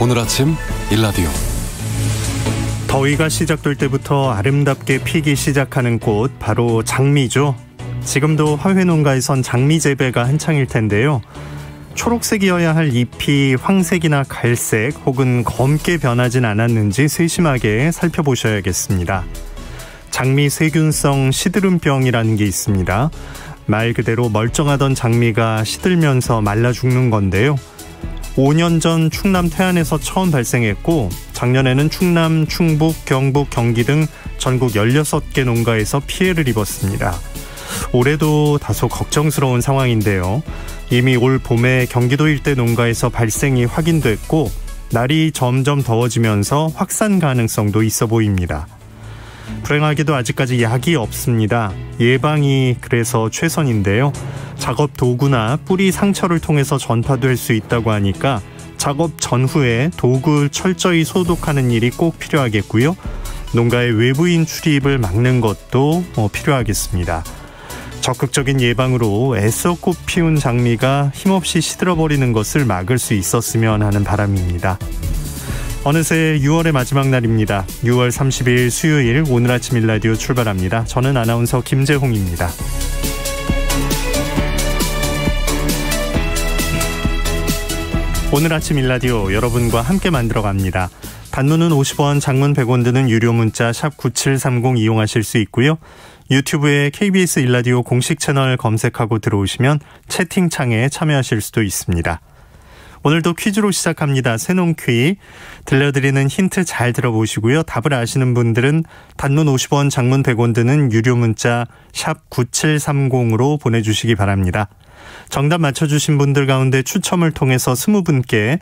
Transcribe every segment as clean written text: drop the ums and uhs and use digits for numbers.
오늘 아침 일라디오. 더위가 시작될 때부터 아름답게 피기 시작하는 꽃, 바로 장미죠. 지금도 화훼 농가에선 장미 재배가 한창일 텐데요. 초록색이어야 할 잎이 황색이나 갈색 혹은 검게 변하진 않았는지 세심하게 살펴보셔야겠습니다. 장미 세균성 시드름병이라는 게 있습니다. 말 그대로 멀쩡하던 장미가 시들면서 말라 죽는 건데요. 5년 전 충남 태안에서 처음 발생했고, 작년에는 충남, 충북, 경북, 경기 등 전국 16개 농가에서 피해를 입었습니다. 올해도 다소 걱정스러운 상황인데요. 이미 올 봄에 경기도 일대 농가에서 발생이 확인됐고, 날이 점점 더워지면서 확산 가능성도 있어 보입니다. 불행하게도 아직까지 약이 없습니다. 예방이 그래서 최선인데요. 작업 도구나 뿌리 상처를 통해서 전파될 수 있다고 하니까 작업 전후에 도구 철저히 소독하는 일이 꼭 필요하겠고요. 농가의 외부인 출입을 막는 것도 필요하겠습니다. 적극적인 예방으로 애써 꽃 피운 장미가 힘없이 시들어버리는 것을 막을 수 있었으면 하는 바람입니다. 어느새 6월의 마지막 날입니다. 6월 30일 수요일 오늘 아침 일라디오 출발합니다. 저는 아나운서 김재홍입니다. 오늘 아침 일라디오 여러분과 함께 만들어갑니다. 단문은 50원, 장문 100원 드는 유료 문자 샵 9730 이용하실 수 있고요. 유튜브에 KBS 일라디오 공식 채널 검색하고 들어오시면 채팅창에 참여하실 수도 있습니다. 오늘도 퀴즈로 시작합니다. 새농퀴. 들려드리는 힌트 잘 들어보시고요. 답을 아시는 분들은 단문 50원, 장문 100원 드는 유료 문자 샵 9730으로 보내주시기 바랍니다. 정답 맞춰주신 분들 가운데 추첨을 통해서 20분께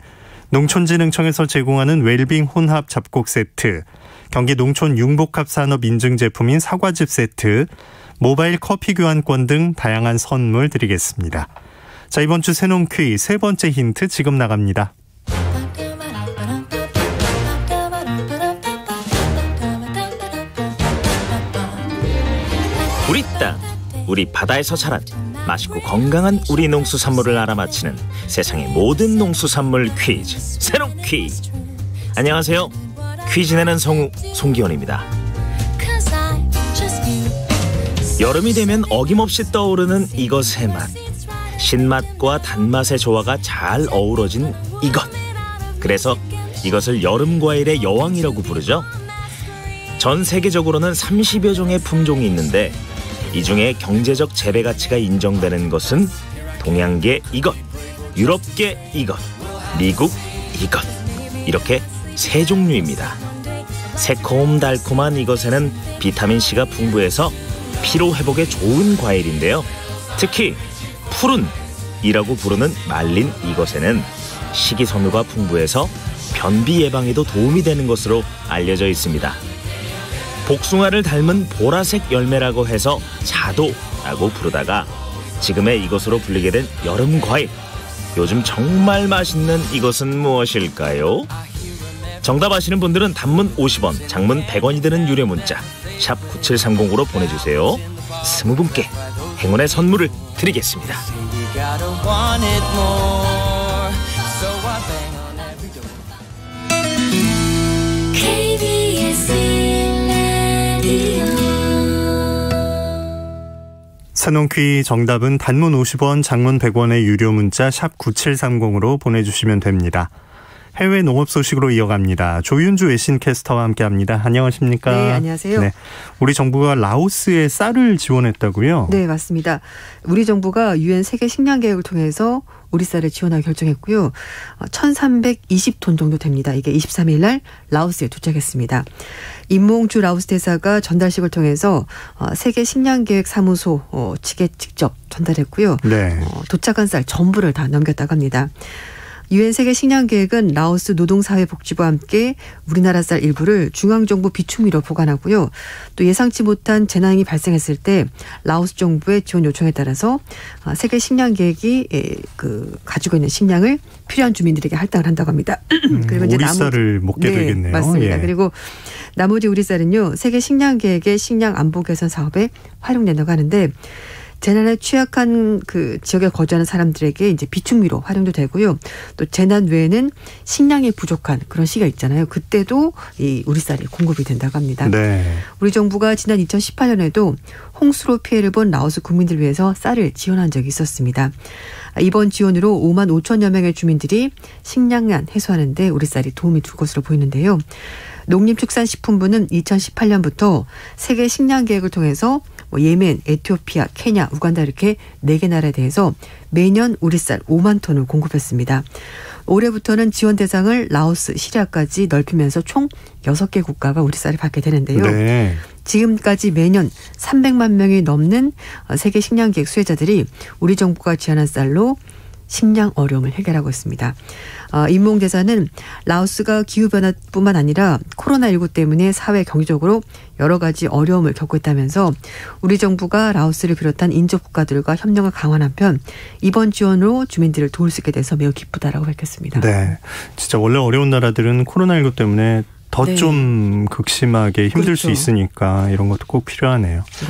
농촌진흥청에서 제공하는 웰빙 혼합 잡곡 세트, 경기 농촌 융복합 산업 인증 제품인 사과즙 세트, 모바일 커피 교환권 등 다양한 선물 드리겠습니다. 자, 이번 주 새농퀴 세 번째 힌트 지금 나갑니다. 우리 땅, 우리 바다에서 자란 맛있고 건강한 우리 농수산물을 알아맞히는 세상의 모든 농수산물 퀴즈, 새농퀴. 안녕하세요. 퀴즈 내는 성우 송기원입니다. 여름이 되면 어김없이 떠오르는 이것의 맛. 신맛과 단맛의 조화가 잘 어우러진 이것. 그래서 이것을 여름 과일의 여왕이라고 부르죠. 전 세계적으로는 30여 종의 품종이 있는데 이 중에 경제적 재배 가치가 인정되는 것은 동양계 이것, 유럽계 이것, 미국 이것, 이렇게 세 종류입니다. 새콤달콤한 이것에는 비타민C가 풍부해서 피로 회복에 좋은 과일인데요. 특히 푸른이라고 부르는 말린 이것에는 식이섬유가 풍부해서 변비 예방에도 도움이 되는 것으로 알려져 있습니다. 복숭아를 닮은 보라색 열매라고 해서 자도라고 부르다가 지금의 이것으로 불리게 된 여름 과일. 요즘 정말 맛있는 이것은 무엇일까요? 정답 아시는 분들은 단문 50원, 장문 100원이 드는 유료 문자 샵 9730으로 보내주세요. 20분께 행운의 선물을 드리겠습니다. 새농퀴 정답은 단문 50원, 장문 100원의 유료 문자 샵 9730으로 보내주시면 됩니다. 해외 농업 소식으로 이어갑니다. 조윤주 외신캐스터와 함께합니다. 안녕하십니까? 네, 안녕하세요. 네, 우리 정부가 라오스에 쌀을 지원했다고요? 네, 맞습니다. 우리 정부가 UN 세계 식량 계획을 통해서 우리 쌀을 지원하기 결정했고요. 1,320톤 정도 됩니다. 이게 23일 날 라오스에 도착했습니다. 임몽주 라오스 대사가 전달식을 통해서 세계 식량 계획 사무소 측에 직접 전달했고요. 네. 도착한 쌀 전부를 다 넘겼다고 합니다. UN 세계 식량 계획은 라오스 노동사회복지부와 함께 우리나라 쌀 일부를 중앙정부 비축미로 보관하고요. 또 예상치 못한 재난이 발생했을 때 라오스 정부의 지원 요청에 따라서 세계 식량 계획이 가지고 있는 식량을 필요한 주민들에게 할당을 한다고 합니다. 그리고 이제 우리 쌀을 먹게 되겠네요. 맞습니다. 예. 그리고 나머지 우리 쌀은요, 세계 식량 계획의 식량 안보 개선 사업에 활용된다고 하는데, 재난에 취약한 그 지역에 거주하는 사람들에게 이제 비축미로 활용도 되고요. 또 재난 외에는 식량이 부족한 그런 시기가 있잖아요. 그때도 이 우리쌀이 공급이 된다고 합니다. 네. 우리 정부가 지난 2018년에도 홍수로 피해를 본 라오스 국민들 위해서 쌀을 지원한 적이 있었습니다. 이번 지원으로 5만 5천여 명의 주민들이 식량난 해소하는 데 우리쌀이 도움이 줄 것으로 보이는데요. 농림축산식품부는 2018년부터 세계 식량 계획을 통해서 예멘, 에티오피아, 케냐, 우간다 이렇게 4개 나라에 대해서 매년 우리쌀 5만 톤을 공급했습니다. 올해부터는 지원 대상을 라오스, 시리아까지 넓히면서 총 6개 국가가 우리쌀을 받게 되는데요. 네. 지금까지 매년 300만 명이 넘는 세계 식량계획 수혜자들이 우리 정부가 지원한 쌀로 식량 어려움을 해결하고 있습니다. 인몽대사는 라오스가 기후변화뿐만 아니라 코로나19 때문에 사회 경제적으로 여러 가지 어려움을 겪고 있다면서 우리 정부가 라오스를 비롯한 인접 국가들과 협력을 강화한 한편 이번 지원으로 주민들을 도울 수 있게 돼서 매우 기쁘다라고 밝혔습니다. 네, 진짜 원래 어려운 나라들은 코로나19 때문에 더 좀 극심하게 힘들 그렇죠. 수 있으니까 이런 것도 꼭 필요하네요. 네.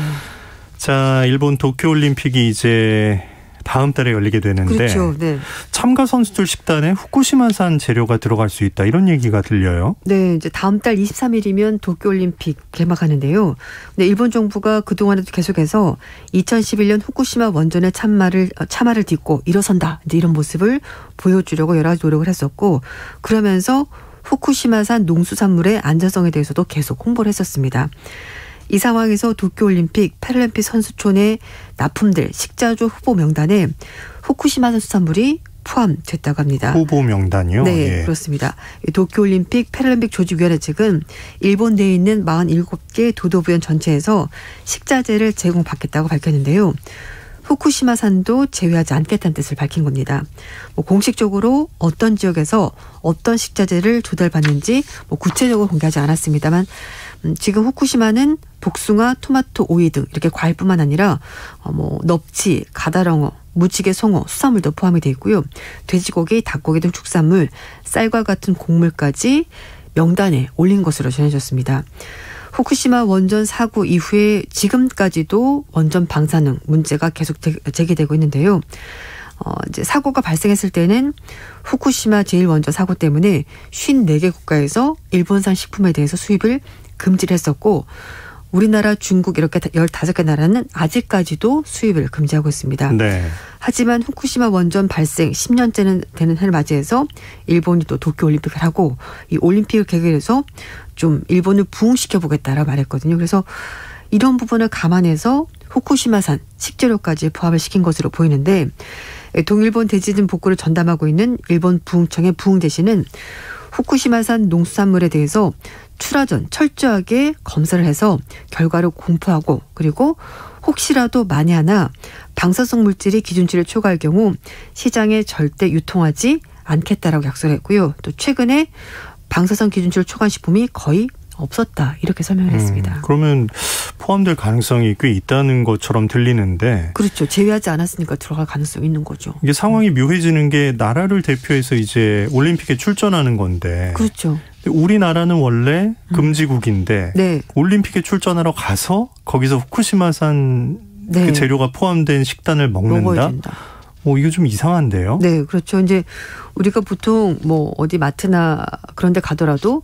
자, 일본 도쿄올림픽이 이제 다음 달에 열리게 되는데 그렇죠. 네. 참가 선수들 식단에 후쿠시마산 재료가 들어갈 수 있다 이런 얘기가 들려요. 네, 이제 다음 달 23일이면 도쿄올림픽 개막하는데요. 근데 일본 정부가 그동안에도 계속해서 2011년 후쿠시마 원전의 참화를 딛고 일어선다 이제 이런 모습을 보여주려고 여러 가지 노력을 했었고 그러면서 후쿠시마산 농수산물의 안전성에 대해서도 계속 홍보를 했었습니다. 이 상황에서 도쿄올림픽, 패럴림픽 선수촌의 납품될 식자재 후보 명단에 후쿠시마산 수산물이 포함됐다고 합니다. 후보 명단이요? 네, 예. 그렇습니다. 도쿄올림픽, 패럴림픽 조직위원회 측은 일본 내에 있는 47개 도도부현 전체에서 식자재를 제공받겠다고 밝혔는데요. 후쿠시마산도 제외하지 않겠다는 뜻을 밝힌 겁니다. 공식적으로 어떤 지역에서 어떤 식자재를 조달받는지 구체적으로 공개하지 않았습니다만 지금 후쿠시마는 복숭아, 토마토, 오이 등 이렇게 과일뿐만 아니라 넙치, 가다랑어, 무지개, 송어, 수산물도 포함이 되어 있고요. 돼지고기, 닭고기 등 축산물, 쌀과 같은 곡물까지 명단에 올린 것으로 전해졌습니다. 후쿠시마 원전 사고 이후에 지금까지도 원전 방사능 문제가 계속 제기되고 있는데요. 이제 사고가 발생했을 때는 후쿠시마 제1원전 사고 때문에 54개 국가에서 일본산 식품에 대해서 수입을 금지를 했었고 우리나라, 중국 이렇게 15개 나라는 아직까지도 수입을 금지하고 있습니다. 네. 하지만 후쿠시마 원전 발생 10년째 되는 해를 맞이해서 일본이 또 도쿄올림픽을 하고 이 올림픽을 계획해서 좀 일본을 부흥시켜보겠다라고 말했거든요. 그래서 이런 부분을 감안해서 후쿠시마산 식재료까지 포함을 시킨 것으로 보이는데 동일본 대지진 복구를 전담하고 있는 일본 부흥청의 부흥대신은 후쿠시마산 농수산물에 대해서 출하 전 철저하게 검사를 해서 결과를 공표하고 그리고 혹시라도 만에 하나 방사성 물질이 기준치를 초과할 경우 시장에 절대 유통하지 않겠다라고 약속을 했고요. 또 최근에 방사성 기준치를 초과한 식품이 거의 없었다 이렇게 설명을 했습니다. 그러면 포함될 가능성이 꽤 있다는 것처럼 들리는데. 그렇죠. 제외하지 않았으니까 들어갈 가능성이 있는 거죠. 이게 상황이 묘해지는 게 나라를 대표해서 이제 올림픽에 출전하는 건데. 그렇죠. 우리나라는 원래 금지국인데 네. 올림픽에 출전하러 가서 거기서 후쿠시마산 네. 그 재료가 포함된 식단을 먹는다? 먹어야 된다. 이거 좀 이상한데요? 네, 그렇죠. 이제 우리가 보통 어디 마트나 그런 데 가더라도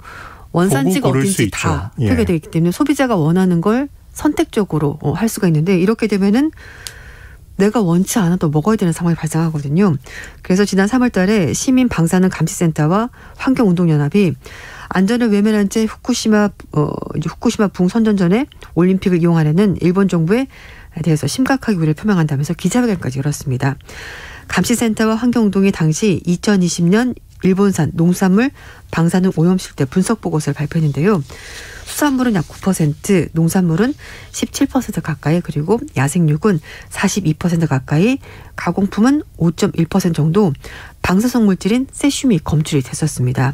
원산지가 어딘지 다 표기되어 있기 때문에 소비자가 원하는 걸 선택적으로 할 수가 있는데 이렇게 되면은 내가 원치 않아도 먹어야 되는 상황이 발생하거든요. 그래서 지난 3월 달에 시민 방사능 감시센터와 환경운동연합이 안전을 외면한 채 후쿠시마 부흥 선전전에 올림픽을 이용하려는 일본 정부에 대해서 심각하게 우려를 표명한다면서 기자회견까지 열었습니다. 감시센터와 환경운동이 당시 2020년 일본산 농산물 방사능 오염 실태 분석 보고서를 발표했는데요. 수산물은 약 9%, 농산물은 17% 가까이, 그리고 야생육은 42% 가까이, 가공품은 5.1% 정도 방사성 물질인 세슘이 검출이 됐었습니다.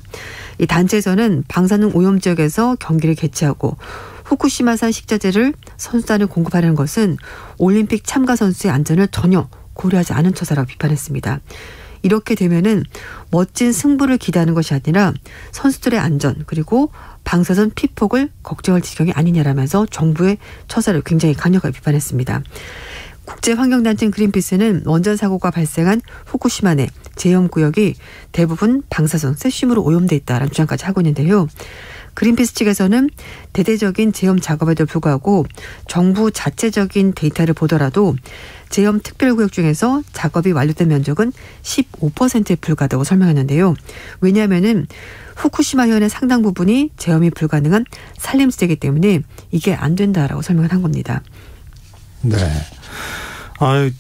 이 단체에서는 방사능 오염 지역에서 경기를 개최하고 후쿠시마산 식자재를 선수단에 공급하려는 것은 올림픽 참가 선수의 안전을 전혀 고려하지 않은 처사라고 비판했습니다. 이렇게 되면은 멋진 승부를 기대하는 것이 아니라 선수들의 안전 그리고 방사선 피폭을 걱정할 지경이 아니냐라면서 정부의 처사를 굉장히 강력하게 비판했습니다. 국제환경단체 그린피스는 원전 사고가 발생한 후쿠시마 내 제염구역이 대부분 방사선 세슘으로 오염돼 있다라는 주장까지 하고 있는데요. 그린피스 측에서는 대대적인 제염 작업에도 불구하고 정부 자체적인 데이터를 보더라도 제염 특별구역 중에서 작업이 완료된 면적은 15%에 불과하다고 설명했는데요. 왜냐하면은 후쿠시마 현의 상당 부분이 제염이 불가능한 산림지대이기 때문에 이게 안 된다라고 설명을 한 겁니다. 네.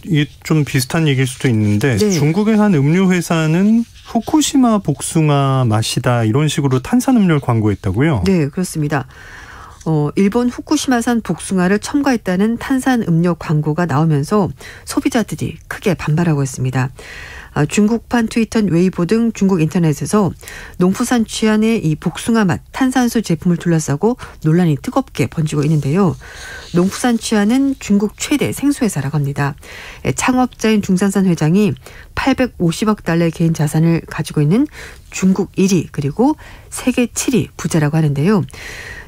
이게 좀 비슷한 얘기일 수도 있는데 네. 중국의 한 음료 회사는 후쿠시마 복숭아 맛이다 이런 식으로 탄산음료를 광고했다고요? 네, 그렇습니다. 일본 후쿠시마산 복숭아를 첨가했다는 탄산음료 광고가 나오면서 소비자들이 크게 반발하고 있습니다. 중국판 트위터, 웨이보 등 중국 인터넷에서 농부산 취한의 이 복숭아 맛 탄산수 제품을 둘러싸고 논란이 뜨겁게 번지고 있는데요. 농부산 취한은 중국 최대 생수회사라고 합니다. 창업자인 중산산 회장이 850억 달러의 개인 자산을 가지고 있는 중국 1위 그리고 세계 7위 부자라고 하는데요.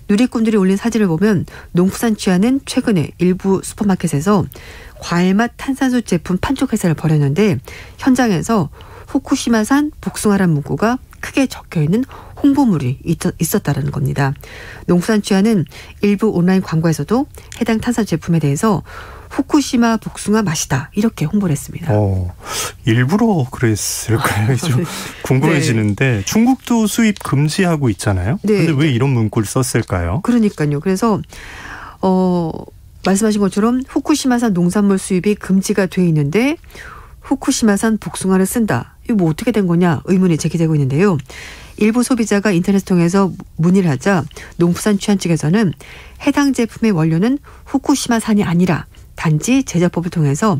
누리꾼들이 올린 사진을 보면 농부산 취한은 최근에 일부 슈퍼마켓에서 과일맛 탄산수 제품 판촉 회사를 벌였는데 현장에서 후쿠시마산 복숭아란 문구가 크게 적혀있는 홍보물이 있었다는 겁니다. 농부산 취한은 일부 온라인 광고에서도 해당 탄산 제품에 대해서 후쿠시마 복숭아 맛이다 이렇게 홍보를 했습니다. 일부러 그랬을까요? 좀 궁금해지는데 네. 중국도 수입 금지하고 있잖아요. 그런데 네. 왜 이런 문구를 썼을까요? 그러니까요. 그래서 말씀하신 것처럼 후쿠시마산 농산물 수입이 금지가 돼 있는데 후쿠시마산 복숭아를 쓴다. 이거 뭐 어떻게 된 거냐 의문이 제기되고 있는데요. 일부 소비자가 인터넷을 통해서 문의를 하자 농부산 취한 측에서는 해당 제품의 원료는 후쿠시마산이 아니라 단지 제작법을 통해서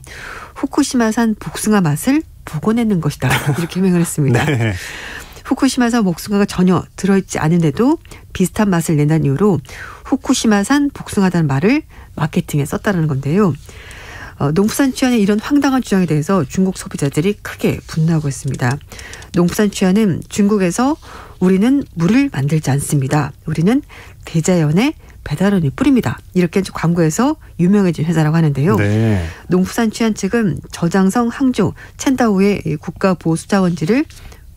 후쿠시마산 복숭아 맛을 복원해낸 것이다. 이렇게 해명을 했습니다. 네. 후쿠시마산 복숭아가 전혀 들어있지 않은데도 비슷한 맛을 낸다는 이유로 후쿠시마산 복숭아라는 말을 마케팅에 썼다는 건데요. 농부산 취한의 이런 황당한 주장에 대해서 중국 소비자들이 크게 분노하고 있습니다. 농부산 취한은 중국에서 우리는 물을 만들지 않습니다. 우리는 대자연의 배달원이 뿌립니다. 이렇게 광고에서 유명해진 회사라고 하는데요. 네. 농부산 취한 측은 저장성 항저 첸다오의 국가보수자원지를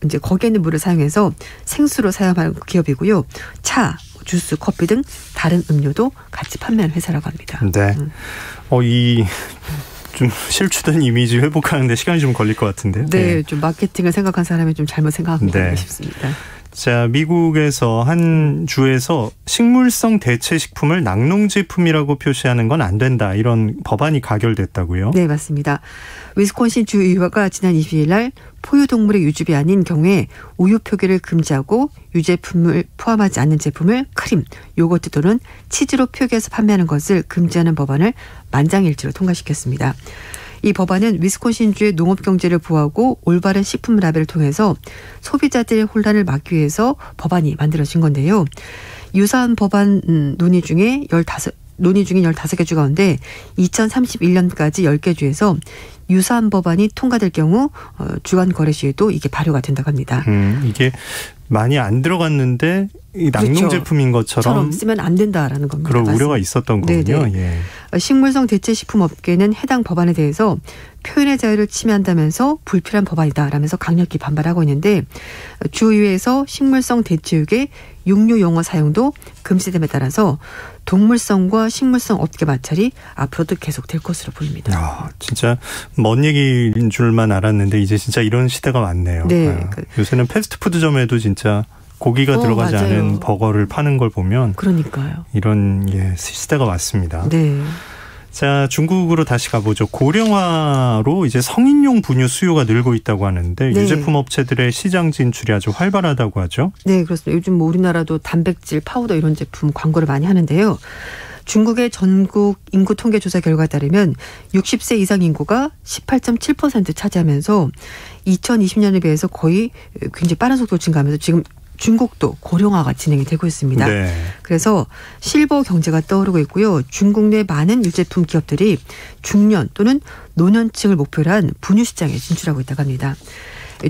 이제 거기에 있는 물을 사용해서 생수로 사용하는 기업이고요. 차, 주스, 커피 등 다른 음료도 같이 판매하는 회사라고 합니다. 네. 이 좀 실추된 이미지 회복하는데 시간이 좀 걸릴 것 같은데요. 네, 좀 마케팅을 생각한 사람이 좀 잘못 생각한 것 싶습니다. 자, 미국에서 한 주에서 식물성 대체 식품을 낙농 제품이라고 표시하는 건 안 된다. 이런 법안이 가결됐다고요? 네, 맞습니다. 위스콘신 주의회가 지난 22일 날 포유동물의 유즙이 아닌 경우에 우유 표기를 금지하고 유제품을 포함하지 않는 제품을 크림, 요거트 또는 치즈로 표기해서 판매하는 것을 금지하는 법안을 만장일치로 통과시켰습니다. 이 법안은 위스콘신주의 농업 경제를 보호하고 올바른 식품 라벨을 통해서 소비자들의 혼란을 막기 위해서 법안이 만들어진 건데요. 유사한 법안 논의 중인 15개 주 가운데 2031년까지 10개 주에서 유사한 법안이 통과될 경우 주간 거래 시에도 이게 발효가 된다고 합니다. 이게 많이 안 들어갔는데 이 낙농 그렇죠. 제품인 것처럼 쓰면 안 된다라는 겁니다. 그런 우려가 있었던 거군요. 예. 식물성 대체 식품 업계는 해당 법안에 대해서 표현의 자유를 침해한다면서 불필요한 법안이다라면서 강력히 반발하고 있는데 주의회에서 식물성 대체육의 육류 용어 사용도 금지됨에 따라서 동물성과 식물성 업계 마찰이 앞으로도 계속될 것으로 보입니다. 진짜 먼 얘기인 줄만 알았는데 이제 진짜 이런 시대가 왔네요. 네. 요새는 패스트푸드점에도 진짜 고기가 들어가지 맞아요. 않은 버거를 파는 걸 보면 그러니까요. 이런 시대가 왔습니다. 네. 자, 중국으로 다시 가보죠. 고령화로 이제 성인용 분유 수요가 늘고 있다고 하는데 네. 유제품 업체들의 시장 진출이 아주 활발하다고 하죠. 네, 그렇습니다. 요즘 우리나라도 단백질, 파우더 이런 제품 광고를 많이 하는데요. 중국의 전국 인구 통계 조사 결과에 따르면 60세 이상 인구가 18.7% 차지하면서 2020년에 비해서 거의 굉장히 빠른 속도로 증가하면서 지금 중국도 고령화가 진행이 되고 있습니다. 네. 그래서 실버 경제가 떠오르고 있고요. 중국 내 많은 유제품 기업들이 중년 또는 노년층을 목표로 한 분유 시장에 진출하고 있다고 합니다.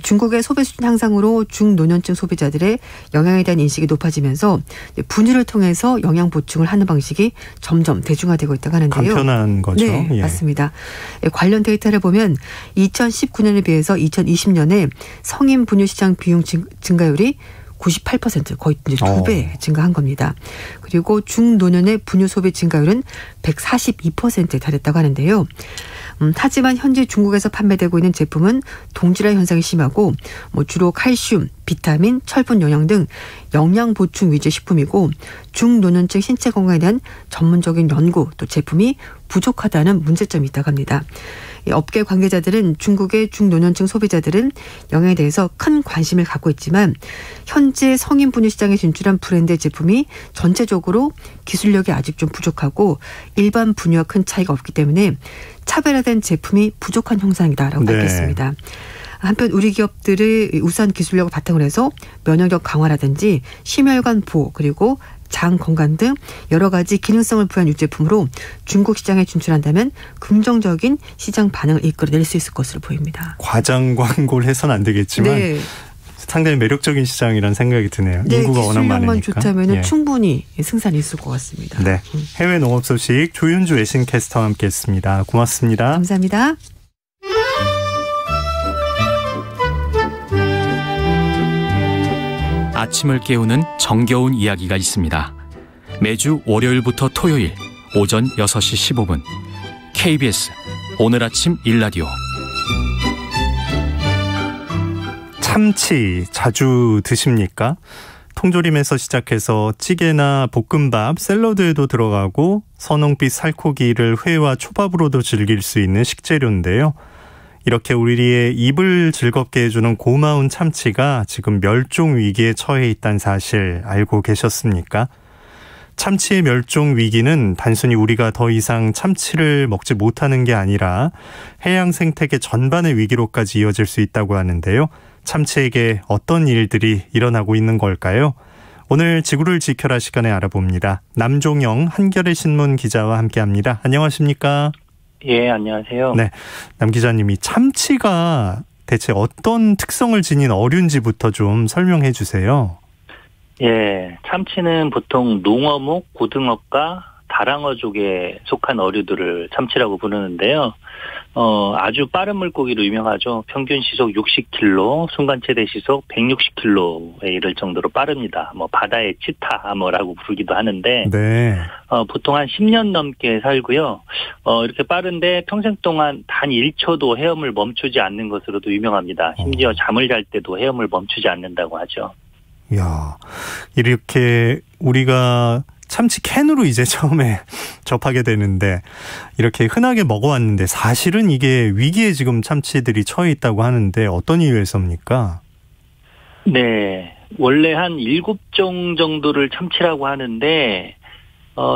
중국의 소비 수준 향상으로 중노년층 소비자들의 영양에 대한 인식이 높아지면서 분유를 통해서 영양 보충을 하는 방식이 점점 대중화되고 있다고 하는데요. 간편한 거죠. 네, 예. 맞습니다. 관련 데이터를 보면 2019년에 비해서 2020년에 성인 분유 시장 비용 증가율이 98% 거의 이제 2배 증가한 겁니다. 그리고 중노년의 분유 소비 증가율은 142%에 달했다고 하는데요. 하지만 현재 중국에서 판매되고 있는 제품은 동질화 현상이 심하고 주로 칼슘, 비타민, 철분 영양 등 영양 보충 위주 식품이고 중노년층 신체 건강에 대한 전문적인 연구 또 제품이 부족하다는 문제점이 있다고 합니다. 업계 관계자들은 중국의 중노년층 소비자들은 영양에 대해서 큰 관심을 갖고 있지만 현재 성인 분유 시장에 진출한 브랜드의 제품이 전체적으로 기술력이 아직 좀 부족하고 일반 분유와 큰 차이가 없기 때문에 차별화된 제품이 부족한 형상이다라고 밝혔습니다. 한편 우리 기업들의 우수한 기술력을 바탕으로 해서 면역력 강화라든지 심혈관 보호 그리고 장 건강 등 여러 가지 기능성을 부여한 유제품으로 중국 시장에 진출한다면 긍정적인 시장 반응을 이끌어낼 수 있을 것으로 보입니다. 과장 광고를 해서는 안 되겠지만 네. 상당히 매력적인 시장이라는 생각이 드네요. 네, 인구가 워낙 많으니까. 기술력만 좋다면 충분히 승산이 있을 것 같습니다. 네, 해외 농업 소식 조윤주 외신캐스터와 함께했습니다. 고맙습니다. 감사합니다. 아침을 깨우는 정겨운 이야기가 있습니다. 매주 월요일부터 토요일 오전 6시 15분 KBS 오늘 아침 일라디오. 참치 자주 드십니까? 통조림에서 시작해서 찌개나 볶음밥, 샐러드에도 들어가고 선홍빛 살코기를 회와 초밥으로도 즐길 수 있는 식재료인데요. 이렇게 우리의 입을 즐겁게 해주는 고마운 참치가 지금 멸종 위기에 처해 있다는 사실 알고 계셨습니까? 참치의 멸종 위기는 단순히 우리가 더 이상 참치를 먹지 못하는 게 아니라 해양 생태계 전반의 위기로까지 이어질 수 있다고 하는데요. 참치에게 어떤 일들이 일어나고 있는 걸까요? 오늘 지구를 지켜라 시간에 알아봅니다. 남종영 한겨레 신문 기자와 함께합니다. 안녕하십니까? 예, 안녕하세요. 네, 남 기자님이 참치가 대체 어떤 특성을 지닌 어류인지부터 좀 설명해 주세요. 예, 참치는 보통 농어목, 고등어과 다랑어족에 속한 어류들을 참치라고 부르는데요. 아주 빠른 물고기로 유명하죠. 평균 시속 60km, 순간 최대 시속 160km에 이를 정도로 빠릅니다. 바다의 치타, 라고 부르기도 하는데, 네. 보통 한 10년 넘게 살고요. 이렇게 빠른데 평생 동안 단 1초도 헤엄을 멈추지 않는 것으로도 유명합니다. 심지어 잠을 잘 때도 헤엄을 멈추지 않는다고 하죠. 이야, 이렇게 우리가 참치 캔으로 이제 처음에 접하게 되는데 이렇게 흔하게 먹어왔는데 사실은 이게 위기에 지금 참치들이 처해 있다고 하는데 어떤 이유에서입니까? 네, 원래 한 7종 정도를 참치라고 하는데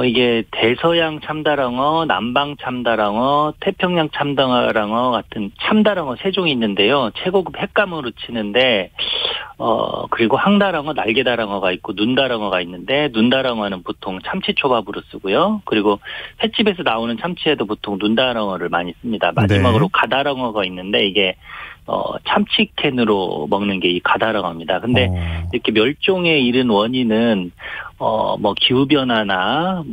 이게 대서양 참다랑어, 남방 참다랑어, 태평양 참다랑어 같은 참다랑어 3종이 있는데요. 최고급 횟감으로 치는데 그리고 항다랑어, 날개다랑어가 있고 눈다랑어가 있는데 눈다랑어는 보통 참치초밥으로 쓰고요. 그리고 횟집에서 나오는 참치에도 보통 눈다랑어를 많이 씁니다. 마지막으로 가다랑어가 있는데 이게 참치캔으로 먹는 게 이 가다랑어입니다. 근데 이렇게 멸종에 이른 원인은 기후변화나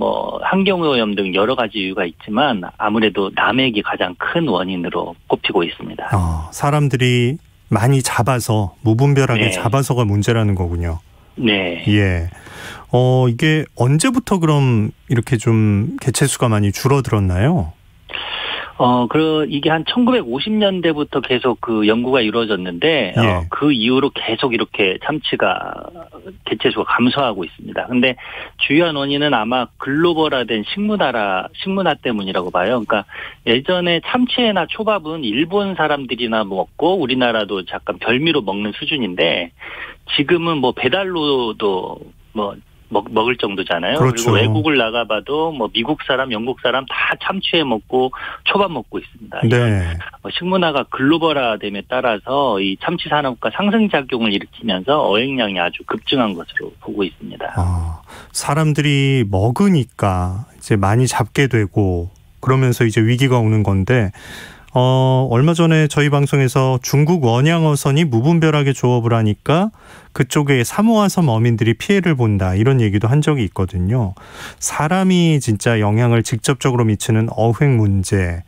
환경오염 등 여러 가지 이유가 있지만 아무래도 남획이 가장 큰 원인으로 꼽히고 있습니다. 사람들이 많이 잡아서 무분별하게 네. 잡아서가 문제라는 거군요. 네. 예. 이게 언제부터 그럼 이렇게 좀 개체수가 많이 줄어들었나요? 이게 한 1950년대부터 계속 그 연구가 이루어졌는데, 예. 그 이후로 계속 이렇게 참치가 개체수가 감소하고 있습니다. 근데 주요한 원인은 아마 글로벌화된 식문화 때문이라고 봐요. 그러니까 예전에 참치나 초밥은 일본 사람들이나 먹고 우리나라도 잠깐 별미로 먹는 수준인데, 지금은 배달로도 먹을 정도잖아요. 그렇죠. 그리고 외국을 나가봐도 미국 사람, 영국 사람 다 참치회 먹고 초밥 먹고 있습니다. 네. 식문화가 글로벌화됨에 따라서 이 참치 산업과 상승작용을 일으키면서 어획량이 아주 급증한 것으로 보고 있습니다. 사람들이 먹으니까 이제 많이 잡게 되고 그러면서 이제 위기가 오는 건데 얼마 전에 저희 방송에서 중국 원양어선이 무분별하게 조업을 하니까 그쪽에 사모아섬 어민들이 피해를 본다 이런 얘기도 한 적이 있거든요. 사람이 진짜 영향을 직접적으로 미치는 어획 문제.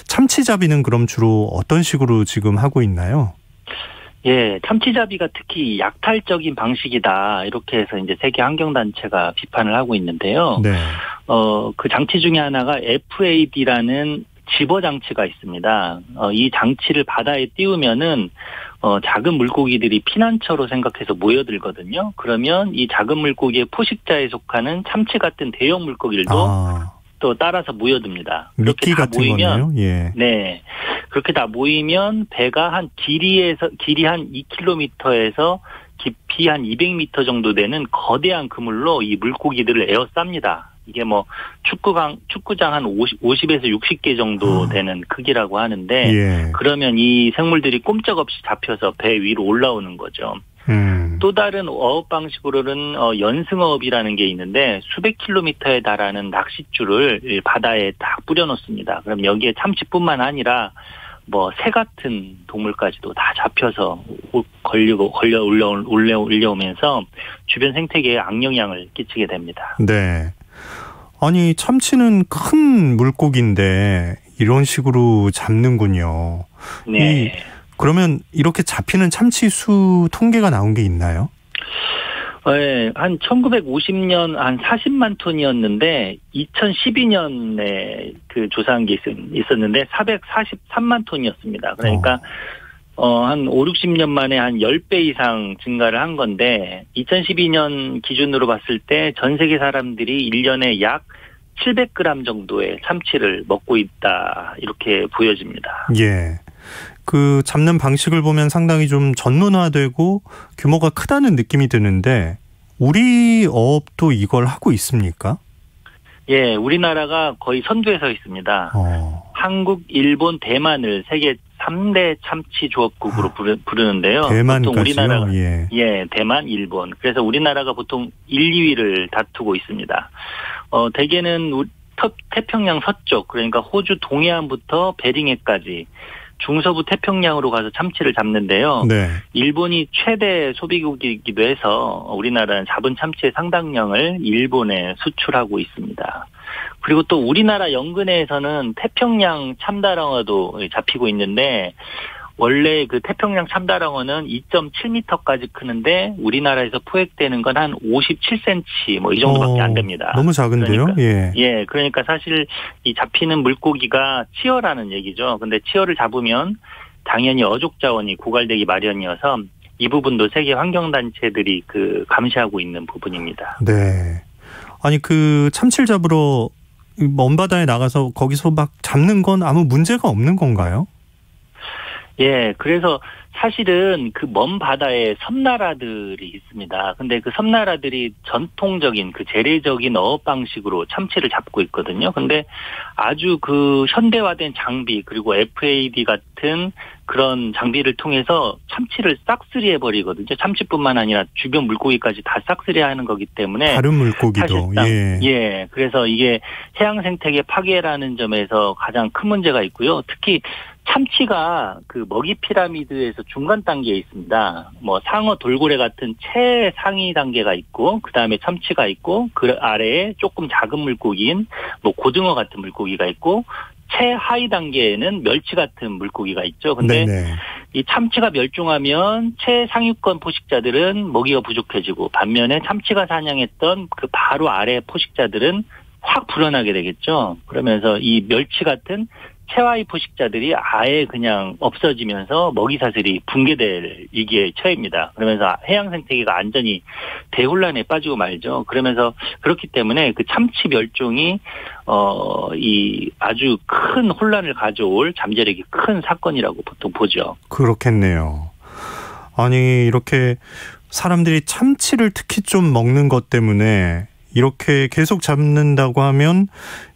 참치잡이는 그럼 주로 어떤 식으로 지금 하고 있나요? 예, 참치잡이가 특히 약탈적인 방식이다. 이렇게 해서 이제 세계 환경단체가 비판을 하고 있는데요. 네. 그 장치 중에 하나가 FAD라는 집어 장치가 있습니다. 이 장치를 바다에 띄우면은 작은 물고기들이 피난처로 생각해서 모여들거든요. 그러면 이 작은 물고기의 포식자에 속하는 참치 같은 대형 물고기들도 또 따라서 모여듭니다. 미끼 같은 거네요. 예. 네. 그렇게 다 모이면 배가 한 길이 한 2km에서 깊이 한 200m 정도 되는 거대한 그물로 이 물고기들을 에워쌉니다. 이게 뭐 축구장 한 50에서 60개 정도 되는 크기라고 하는데 예. 그러면 이 생물들이 꼼짝없이 잡혀서 배 위로 올라오는 거죠. 또 다른 어업 방식으로는 연승어업이라는 게 있는데 수백 킬로미터에 달하는 낚싯줄을 바다에 딱 뿌려놓습니다. 그럼 여기에 참치뿐만 아니라 뭐 새 같은 동물까지도 다 잡혀서 올려오면서 주변 생태계에 악영향을 끼치게 됩니다. 네. 아니 참치는 큰 물고기인데 이런 식으로 잡는군요. 네. 그러면 이렇게 잡히는 참치 수 통계가 나온 게 있나요? 네, 한 1950년 한 40만 톤이었는데 2012년에 그 조사한 게 있었는데 443만 톤이었습니다. 그러니까 한 5, 60년 만에 한 10배 이상 증가를 한 건데 2012년 기준으로 봤을 때 전 세계 사람들이 1년에 약 700g 정도의 참치를 먹고 있다 이렇게 보여집니다. 예. 그 잡는 방식을 보면 상당히 좀 전문화되고 규모가 크다는 느낌이 드는데 우리 어업도 이걸 하고 있습니까? 예, 우리나라가 거의 선두에 서 있습니다. 한국, 일본, 대만을 세계 3대 참치 조업국으로 부르는데요. 대만까지요? 보통 우리나라가 예, 대만, 일본. 그래서 우리나라가 보통 1, 2위를 다투고 있습니다. 대개는 태평양 서쪽, 그러니까 호주 동해안부터 베링해까지 중서부 태평양으로 가서 참치를 잡는데요. 네. 일본이 최대 소비국이기도 해서 우리나라는 잡은 참치의 상당량을 일본에 수출하고 있습니다. 그리고 또 우리나라 연근해에서는 태평양 참다랑어도 잡히고 있는데 원래 그 태평양 참다랑어는 2.7m까지 크는데 우리나라에서 포획되는 건 한 57cm 뭐 이 정도밖에 안 됩니다. 너무 작은데요? 그러니까, 그러니까 사실 이 잡히는 물고기가 치어라는 얘기죠. 근데 치어를 잡으면 당연히 어족 자원이 고갈되기 마련이어서 이 부분도 세계 환경단체들이 그 감시하고 있는 부분입니다. 네. 아니 그 참치를 잡으러 먼 바다에 나가서 거기서 막 잡는 건 아무 문제가 없는 건가요? 예, 그래서 사실은 그 먼 바다에 섬나라들이 있습니다. 근데 그 섬나라들이 전통적인 그 재래적인 어업 방식으로 참치를 잡고 있거든요. 근데 아주 그 현대화된 장비 그리고 FAD 같은 그런 장비를 통해서 참치를 싹쓸이 해버리거든요. 참치뿐만 아니라 주변 물고기까지 다 싹쓸이 하는 거기 때문에 다른 물고기도 사실상, 그래서 이게 해양 생태계 파괴라는 점에서 가장 큰 문제가 있고요. 특히 참치가 그 먹이 피라미드에서 중간 단계에 있습니다. 뭐 상어, 돌고래 같은 최상위 단계가 있고 그 다음에 참치가 있고 그 아래에 조금 작은 물고기인 뭐 고등어 같은 물고기가 있고 최하위 단계에는 멸치 같은 물고기가 있죠. 근데 이 참치가 멸종하면 최상위권 포식자들은 먹이가 부족해지고 반면에 참치가 사냥했던 그 바로 아래 포식자들은 확 불어나게 되겠죠. 그러면서 이 멸치 같은 최하위 포식자들이 아예 그냥 없어지면서 먹이사슬이 붕괴될 위기에 처해입니다. 그러면서 해양 생태계가 완전히 대혼란에 빠지고 말죠. 그러면서 그렇기 때문에 그 참치 멸종이 이 아주 큰 혼란을 가져올 잠재력이 큰 사건이라고 보통 보죠. 그렇겠네요. 아니 이렇게 사람들이 참치를 특히 좀 먹는 것 때문에 이렇게 계속 잡는다고 하면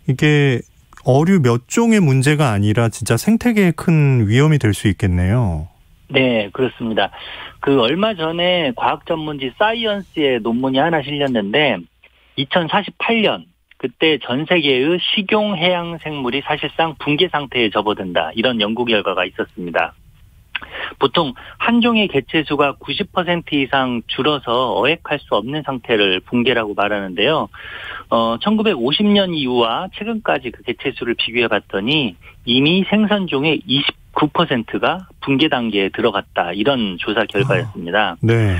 이게 어류 몇 종의 문제가 아니라 진짜 생태계에 큰 위험이 될 수 있겠네요. 네, 그렇습니다. 그 얼마 전에 과학 전문지 사이언스에 논문이 하나 실렸는데 2048년 그때 전 세계의 식용 해양 생물이 사실상 붕괴 상태에 접어든다. 이런 연구 결과가 있었습니다. 보통 한 종의 개체수가 90% 이상 줄어서 어획할 수 없는 상태를 붕괴라고 말하는데요. 1950년 이후와 최근까지 그 개체수를 비교해 봤더니 이미 생선종의 29%가 붕괴 단계에 들어갔다. 이런 조사 결과였습니다. 네.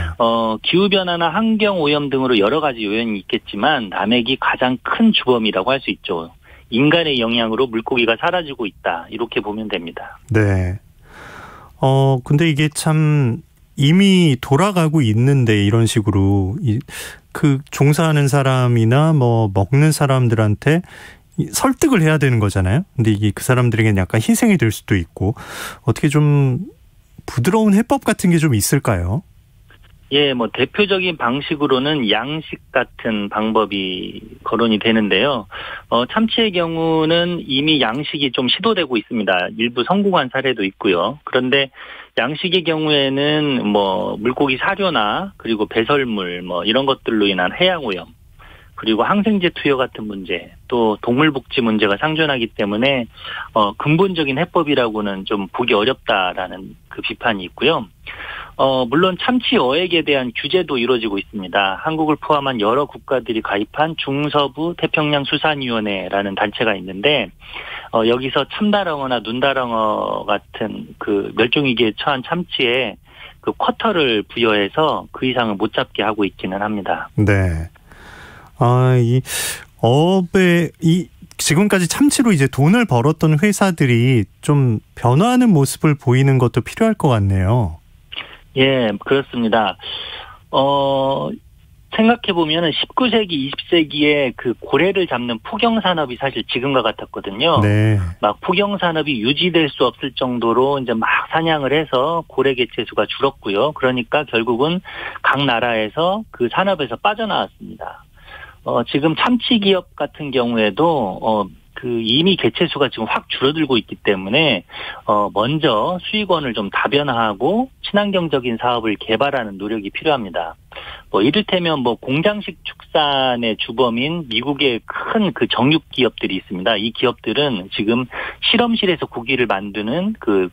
기후변화나 환경오염 등으로 여러 가지 요인이 있겠지만 남획이 가장 큰 주범이라고 할 수 있죠. 인간의 영향으로 물고기가 사라지고 있다. 이렇게 보면 됩니다. 네. 근데 이게 참 이미 돌아가고 있는데 이런 식으로 그 종사하는 사람이나 뭐 먹는 사람들한테 설득을 해야 되는 거잖아요. 근데 이게 그 사람들에게는 약간 희생이 될 수도 있고 어떻게 좀 부드러운 해법 같은 게 좀 있을까요? 예, 뭐 대표적인 방식으로는 양식 같은 방법이 거론이 되는데요. 참치의 경우는 이미 양식이 좀 시도되고 있습니다. 일부 성공한 사례도 있고요. 그런데 양식의 경우에는 뭐 물고기 사료나 그리고 배설물 뭐 이런 것들로 인한 해양 오염, 그리고 항생제 투여 같은 문제, 또 동물 복지 문제가 상존하기 때문에 근본적인 해법이라고는 좀 보기 어렵다라는 그 비판이 있고요. 물론 참치 어획에 대한 규제도 이루어지고 있습니다. 한국을 포함한 여러 국가들이 가입한 중서부 태평양 수산위원회라는 단체가 있는데 여기서 참다랑어나 눈다랑어 같은 그 멸종위기에 처한 참치에 그 쿼터를 부여해서 그 이상을 못 잡게 하고 있기는 합니다. 네. 이 어업에 지금까지 참치로 이제 돈을 벌었던 회사들이 좀 변화하는 모습을 보이는 것도 필요할 것 같네요. 예, 그렇습니다. 생각해보면 19세기, 20세기에 그 고래를 잡는 포경산업이 사실 지금과 같았거든요. 네. 막 포경산업이 유지될 수 없을 정도로 이제 막 사냥을 해서 고래 개체수가 줄었고요. 그러니까 결국은 각 나라에서 그 산업에서 빠져나왔습니다. 지금 참치 기업 같은 경우에도 그 이미 개체수가 지금 확 줄어들고 있기 때문에 먼저 수익원을 좀 다변화하고 친환경적인 사업을 개발하는 노력이 필요합니다. 이를테면 공장식 축산의 주범인 미국의 큰 그 정육 기업들이 있습니다. 이 기업들은 지금 실험실에서 고기를 만드는 그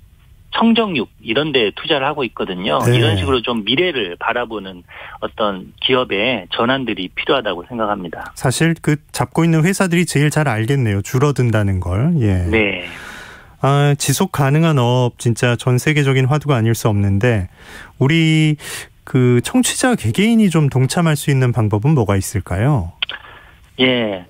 청정육 이런 데 투자를 하고 있거든요. 네. 이런 식으로 좀 미래를 바라보는 어떤 기업의 전환들이 필요하다고 생각합니다. 사실 그 잡고 있는 회사들이 제일 잘 알겠네요. 줄어든다는 걸. 예. 네. 지속 가능한 어업 진짜 전 세계적인 화두가 아닐 수 없는데 우리 그 청취자 개개인이 좀 동참할 수 있는 방법은 뭐가 있을까요? 예,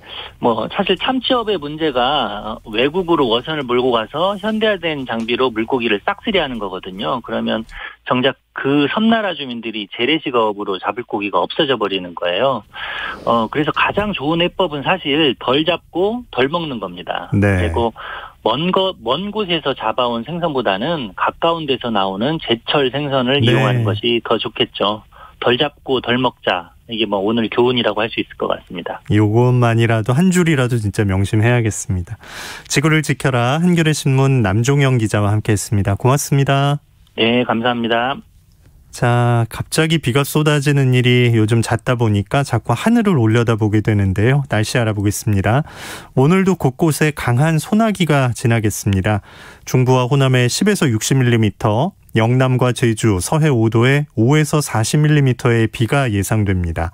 사실 참치업의 문제가 외국으로 어선을 몰고 가서 현대화된 장비로 물고기를 싹쓸이하는 거거든요. 그러면 정작 그 섬나라 주민들이 재래식업으로 잡을 고기가 없어져 버리는 거예요. 그래서 가장 좋은 해법은 사실 덜 잡고 덜 먹는 겁니다. 네. 그리고 먼 곳에서 잡아온 생선보다는 가까운 데서 나오는 제철 생선을 네. 이용하는 것이 더 좋겠죠. 덜 잡고 덜 먹자. 이게 오늘 교훈이라고 할 수 있을 것 같습니다. 요것만이라도 한 줄이라도 진짜 명심해야겠습니다. 지구를 지켜라 한겨레 신문 남종영 기자와 함께했습니다. 고맙습니다. 네, 감사합니다. 자, 갑자기 비가 쏟아지는 일이 요즘 잦다 보니까 자꾸 하늘을 올려다보게 되는데요. 날씨 알아보겠습니다. 오늘도 곳곳에 강한 소나기가 지나겠습니다. 중부와 호남에 10에서 60mm, 영남과 제주, 서해 5도에 5에서 40mm의 비가 예상됩니다.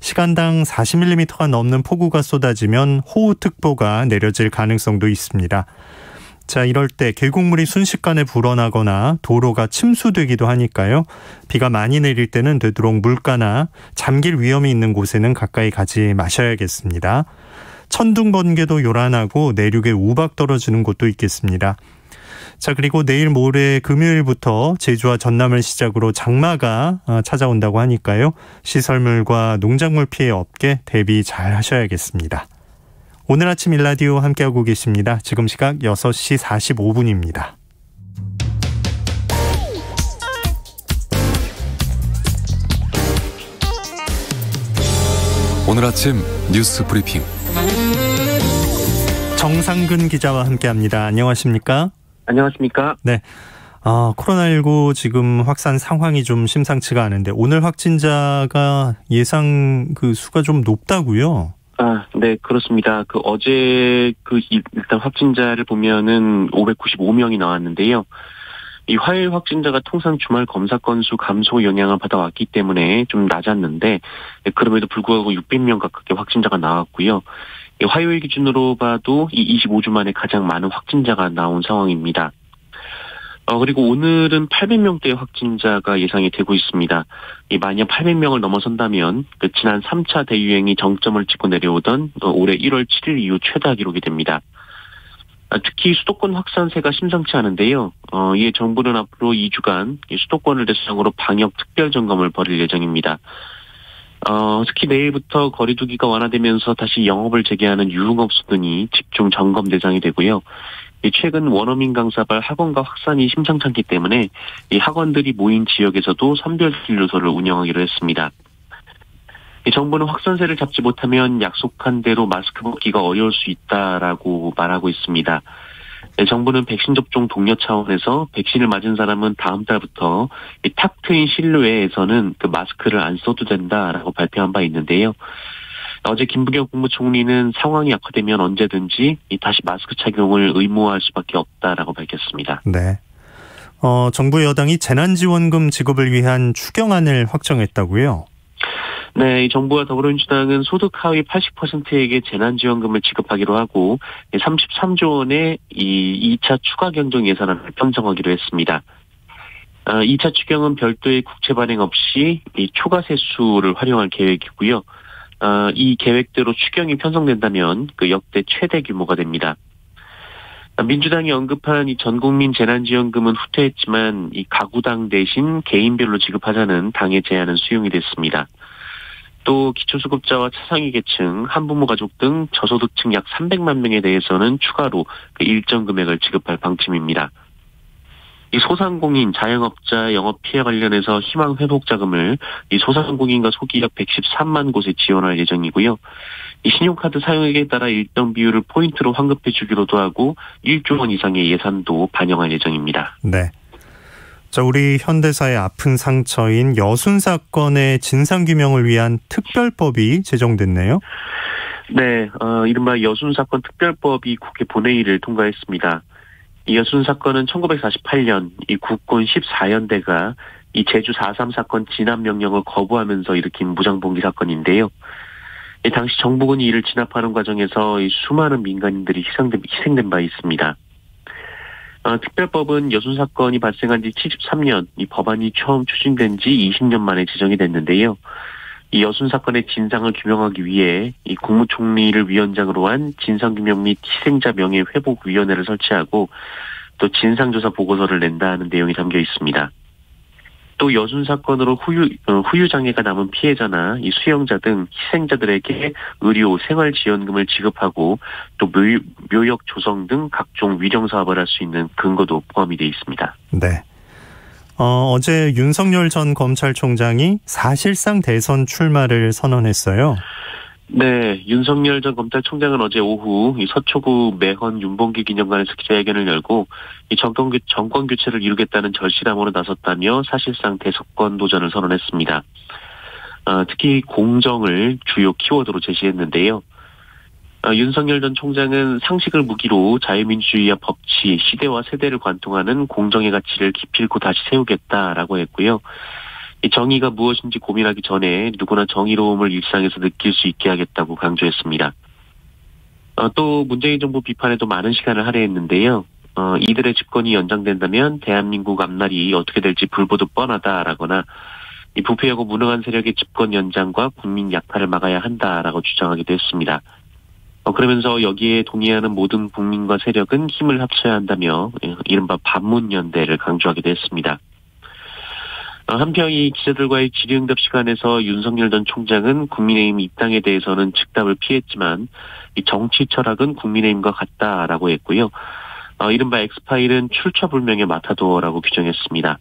시간당 40mm가 넘는 폭우가 쏟아지면 호우특보가 내려질 가능성도 있습니다. 자, 이럴 때 계곡물이 순식간에 불어나거나 도로가 침수되기도 하니까요. 비가 많이 내릴 때는 되도록 물가나 잠길 위험이 있는 곳에는 가까이 가지 마셔야겠습니다. 천둥 번개도 요란하고 내륙에 우박 떨어지는 곳도 있겠습니다. 자, 그리고 내일 모레 금요일부터 제주와 전남을 시작으로 장마가 찾아온다고 하니까요. 시설물과 농작물 피해 없게 대비 잘 하셔야겠습니다. 오늘 아침 일라디오 함께하고 계십니다. 지금 시각 6시 45분입니다. 오늘 아침 뉴스 브리핑 정상근 기자와 함께합니다. 안녕하십니까? 안녕하십니까? 네. 코로나19 지금 확산 상황이 좀 심상치가 않은데 오늘 확진자가 예상 그 수가 좀 높다고요? 네, 그렇습니다. 어제 일단 확진자를 보면은 595명이 나왔는데요. 이 화요일 확진자가 통상 주말 검사 건수 감소 영향을 받아왔기 때문에 좀 낮았는데, 그럼에도 불구하고 600명 가깝게 확진자가 나왔고요. 화요일 기준으로 봐도 이 25주 만에 가장 많은 확진자가 나온 상황입니다. 그리고 오늘은 800명대의 확진자가 예상이 되고 있습니다. 만약 800명을 넘어선다면 지난 3차 대유행이 정점을 찍고 내려오던 올해 1월 7일 이후 최다 기록이 됩니다. 특히 수도권 확산세가 심상치 않은데요. 이에 정부는 앞으로 2주간 수도권을 대상으로 방역 특별 점검을 벌일 예정입니다. 특히 내일부터 거리 두기가 완화되면서 다시 영업을 재개하는 유흥업소 등이 집중 점검 대상이 되고요. 최근 원어민 강사발 학원과 확산이 심상치 않기 때문에 이 학원들이 모인 지역에서도 선별 진료소를 운영하기로 했습니다. 정부는 확산세를 잡지 못하면 약속한 대로 마스크 벗기가 어려울 수 있다라고 말하고 있습니다. 정부는 백신 접종 독려 차원에서 백신을 맞은 사람은 다음 달부터 탁 트인 실내에서는 마스크를 안 써도 된다라고 발표한 바 있는데요. 어제 김부겸 국무총리는 상황이 악화되면 언제든지 다시 마스크 착용을 의무화할 수밖에 없다라고 밝혔습니다. 네. 정부 여당이 재난지원금 지급을 위한 추경안을 확정했다고요? 네, 이 정부와 더불어민주당은 소득 하위 80%에게 재난지원금을 지급하기로 하고 33조 원의 이 2차 추가 경정 예산안을 편성하기로 했습니다. 2차 추경은 별도의 국채 발행 없이 이 초과 세수를 활용할 계획이고요. 이 계획대로 추경이 편성된다면 역대 최대 규모가 됩니다. 민주당이 언급한 이 전국민 재난지원금은 후퇴했지만 이 가구당 대신 개인별로 지급하자는 당의 제안은 수용이 됐습니다. 또 기초수급자와 차상위 계층, 한부모 가족 등 저소득층 약 300만 명에 대해서는 추가로 일정 금액을 지급할 방침입니다. 이 소상공인, 자영업자 영업 피해 관련해서 희망 회복 자금을 이 소상공인과 소기업 113만 곳에 지원할 예정이고요. 이 신용카드 사용액에 따라 일정 비율을 포인트로 환급해 주기로도 하고 1조 원 이상의 예산도 반영할 예정입니다. 네. 자, 우리 현대사의 아픈 상처인 여순 사건의 진상규명을 위한 특별법이 제정됐네요. 네, 이른바 여순 사건 특별법이 국회 본회의를 통과했습니다. 이 여순 사건은 1948년 이 국군 14연대가 이 제주 4.3 사건 진압 명령을 거부하면서 일으킨 무장봉기 사건인데요. 당시 정부군이 이를 진압하는 과정에서 이 수많은 민간인들이 희생된 바 있습니다. 특별법은 여순 사건이 발생한 지 73년, 이 법안이 처음 추진된 지 20년 만에 제정이 됐는데요. 이 여순 사건의 진상을 규명하기 위해 이 국무총리를 위원장으로 한 진상규명 및 희생자 명예회복위원회를 설치하고 또 진상조사 보고서를 낸다는 내용이 담겨 있습니다. 또 여순 사건으로 후유장애가 남은 피해자나 이 수영자 등 희생자들에게 의료 생활지원금을 지급하고 또 묘역 조성 등 각종 위령 사업을 할 수 있는 근거도 포함이 되어 있습니다. 네. 어제 윤석열 전 검찰총장이 사실상 대선 출마를 선언했어요. 네, 윤석열 전 검찰총장은 어제 오후 이 서초구 매헌 윤봉길 기념관에서 기자회견을 열고 이 정권 교체를 이루겠다는 절실함으로 나섰다며 사실상 대선권 도전을 선언했습니다. 특히 공정을 주요 키워드로 제시했는데요. 윤석열 전 총장은 상식을 무기로 자유민주주의와 법치, 시대와 세대를 관통하는 공정의 가치를 기필코 다시 세우겠다라고 했고요. 이 정의가 무엇인지 고민하기 전에 누구나 정의로움을 일상에서 느낄 수 있게 하겠다고 강조했습니다. 또 문재인 정부 비판에도 많은 시간을 할애했는데요. 이들의 집권이 연장된다면 대한민국 앞날이 어떻게 될지 불보듯 뻔하다라거나 이 부패하고 무능한 세력의 집권 연장과 국민 약탈을 막아야 한다라고 주장하기도 했습니다. 그러면서 여기에 동의하는 모든 국민과 세력은 힘을 합쳐야 한다며 이른바 반문연대를 강조하기도 했습니다. 한편 이 기자들과의 질의응답 시간에서 윤석열 전 총장은 국민의힘 입당에 대해서는 즉답을 피했지만 이 정치 철학은 국민의힘과 같다라고 했고요. 이른바 엑스파일은 출처불명의 마타도어라고 규정했습니다.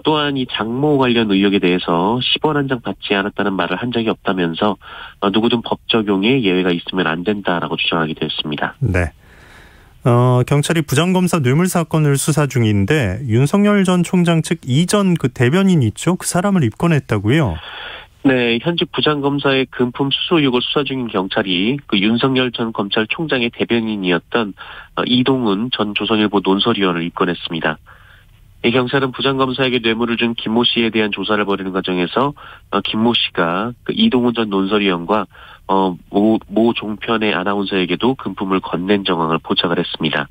또한 이 장모 관련 의혹에 대해서 10원 한 장 받지 않았다는 말을 한 적이 없다면서 누구든 법 적용에 예외가 있으면 안 된다라고 주장하기도 했습니다. 네. 경찰이 부장검사 뇌물 사건을 수사 중인데 윤석열 전 총장 측 이전 그 대변인 있죠? 그 사람을 입건했다고요? 네, 현직 부장검사의 금품 수수 의혹을 수사 중인 경찰이 그 윤석열 전 검찰총장의 대변인이었던 이동훈 전 조선일보 논설위원을 입건했습니다. 이 경찰은 부장검사에게 뇌물을 준 김모 씨에 대한 조사를 벌이는 과정에서 김모 씨가 그 이동훈 전 논설위원과 모 종편의 아나운서에게도 금품을 건넨 정황을 포착을 했습니다.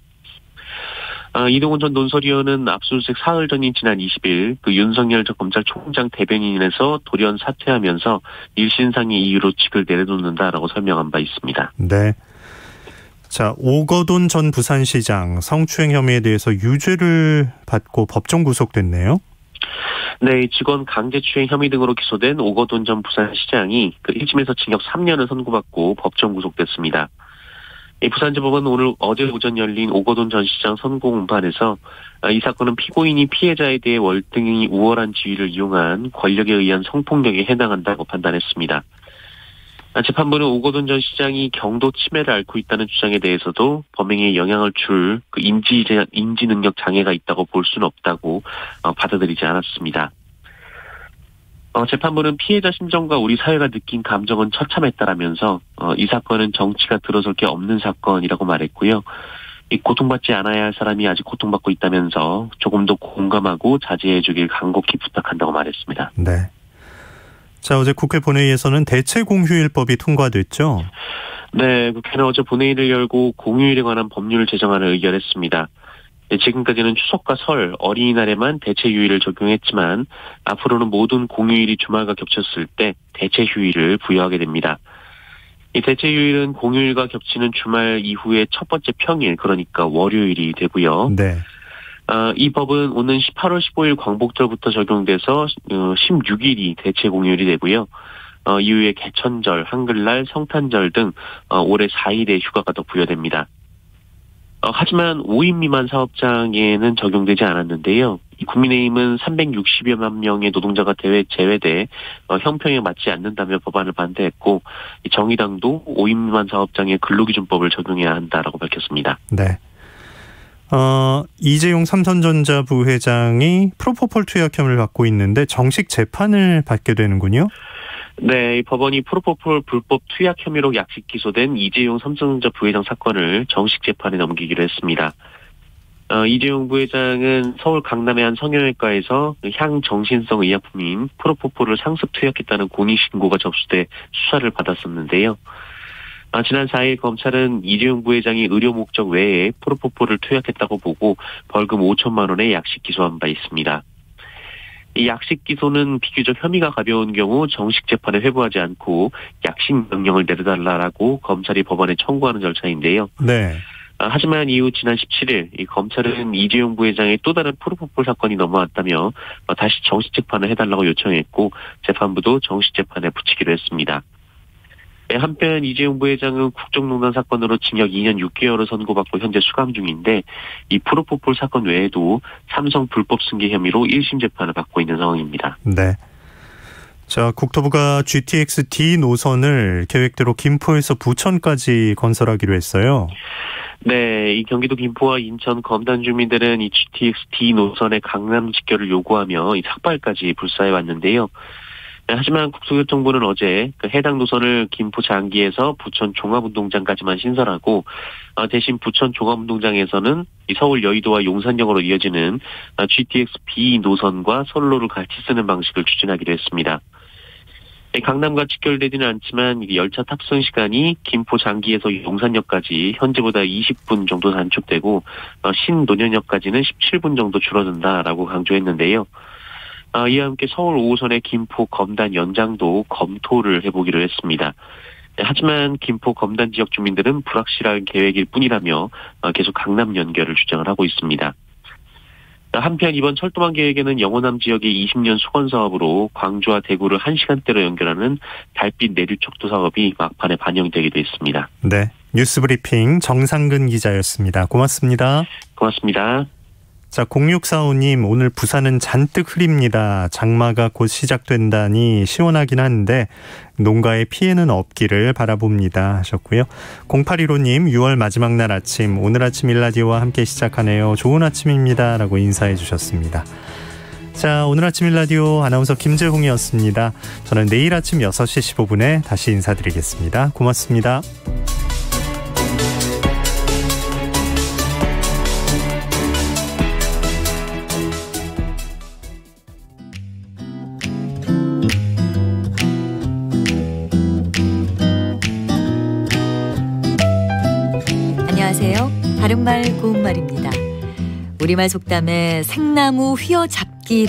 이동훈 전 논설위원은 압수수색 사흘 전인 지난 20일 그 윤석열 전 검찰총장 대변인에서 돌연 사퇴하면서 일신상의 이유로 직을 내려놓는다라고 설명한 바 있습니다. 네. 자, 오거돈 전 부산시장 성추행 혐의에 대해서 유죄를 받고 법정 구속됐네요. 네, 직원 강제추행 혐의 등으로 기소된 오거돈 전 부산시장이 그 1심에서 징역 3년을 선고받고 법정 구속됐습니다. 이 부산지법은 어제 오전 열린 오거돈 전 시장 선고공판에서 이 사건은 피고인이 피해자에 대해 월등히 우월한 지위를 이용한 권력에 의한 성폭력에 해당한다고 판단했습니다. 재판부는 오거돈 전 시장이 경도 침해를 앓고 있다는 주장에 대해서도 범행에 영향을 줄 그 인지 능력 장애가 있다고 볼 수는 없다고 받아들이지 않았습니다. 재판부는 피해자 심정과 우리 사회가 느낀 감정은 처참했다라면서 이 사건은 정치가 들어설 게 없는 사건이라고 말했고요. 이 고통받지 않아야 할 사람이 아직 고통받고 있다면서 조금 더 공감하고 자제해 주길 간곡히 부탁한다고 말했습니다. 네. 자, 어제 국회 본회의에서는 대체 공휴일법이 통과됐죠? 네, 국회는 어제 본회의를 열고 공휴일에 관한 법률 제정안을 의결했습니다. 네, 지금까지는 추석과 설, 어린이날에만 대체 휴일을 적용했지만 앞으로는 모든 공휴일이 주말과 겹쳤을 때 대체 휴일을 부여하게 됩니다. 이 대체 휴일은 공휴일과 겹치는 주말 이후의 첫 번째 평일, 그러니까 월요일이 되고요. 네. 이 법은 오는 18월 15일 광복절부터 적용돼서 16일이 대체 공휴일이 되고요. 이후에 개천절, 한글날, 성탄절 등 올해 4일의 휴가가 더 부여됩니다. 하지만 5인 미만 사업장에는 적용되지 않았는데요. 국민의힘은 360여만 명의 노동자가 제외돼 형평에 맞지 않는다며 법안을 반대했고, 정의당도 5인 미만 사업장에 근로기준법을 적용해야 한다라고 밝혔습니다. 네. 이재용 삼성전자 부회장이 프로포폴 투약 혐의를 받고 있는데 정식 재판을 받게 되는군요. 네, 이 법원이 프로포폴 불법 투약 혐의로 약식 기소된 이재용 삼성전자 부회장 사건을 정식 재판에 넘기기로 했습니다. 이재용 부회장은 서울 강남의 한 성형외과에서 향정신성 의약품인 프로포폴을 상습 투약했다는 공익신고가 접수돼 수사를 받았었는데요. 지난 4일 검찰은 이재용 부회장이 의료 목적 외에 프로포폴을 투약했다고 보고 벌금 5천만 원의 약식 기소한 바 있습니다. 이 약식 기소는 비교적 혐의가 가벼운 경우 정식 재판에 회부하지 않고 약식 명령을 내려달라고 검찰이 법원에 청구하는 절차인데요. 네. 하지만 이후 지난 17일 이 검찰은 이재용 부회장의 또 다른 프로포폴 사건이 넘어왔다며 다시 정식 재판을 해달라고 요청했고 재판부도 정식 재판에 붙이기로 했습니다. 한편 이재용 부회장은 국정농단 사건으로 징역 2년 6개월을 선고받고 현재 수감 중인데 이 프로포폴 사건 외에도 삼성 불법 승계 혐의로 1심 재판을 받고 있는 상황입니다. 네. 자, 국토부가 GTX-D 노선을 계획대로 김포에서 부천까지 건설하기로 했어요. 네, 이 경기도 김포와 인천 검단 주민들은 이 GTX-D 노선의 강남 직결을 요구하며 이 삭발까지 불사해 왔는데요. 하지만 국토교통부는 어제 그 해당 노선을 김포 장기에서 부천 종합운동장까지만 신설하고 대신 부천 종합운동장에서는 서울 여의도와 용산역으로 이어지는 GTX-B 노선과 선로를 같이 쓰는 방식을 추진하기로 했습니다. 강남과 직결되지는 않지만 열차 탑승 시간이 김포 장기에서 용산역까지 현재보다 20분 정도 단축되고 신논현역까지는 17분 정도 줄어든다라고 강조했는데요. 이와 함께 서울 5호선의 김포 검단 연장도 검토를 해보기로 했습니다. 하지만 김포 검단 지역 주민들은 불확실한 계획일 뿐이라며 계속 강남 연결을 주장을 하고 있습니다. 한편 이번 철도망 계획에는 영호남 지역의 20년 수건 사업으로 광주와 대구를 1시간대로 연결하는 달빛 내륙척도 사업이 막판에 반영되기도 했습니다. 네, 뉴스브리핑 정상근 기자였습니다. 고맙습니다. 고맙습니다. 자, 0645님, 오늘 부산은 잔뜩 흐립니다. 장마가 곧 시작된다니 시원하긴 한데 농가에 피해는 없기를 바라봅니다 하셨고요. 0815님, 6월 마지막 날 아침, 오늘 아침 일라디오와 함께 시작하네요. 좋은 아침입니다 라고 인사해 주셨습니다. 자, 오늘 아침 일라디오 아나운서 김재홍이었습니다. 저는 내일 아침 6시 15분에 다시 인사드리겠습니다. 고맙습니다. 안녕하세요. 바른말 고운말입니다. 우리말 속담에 생나무 휘어잡기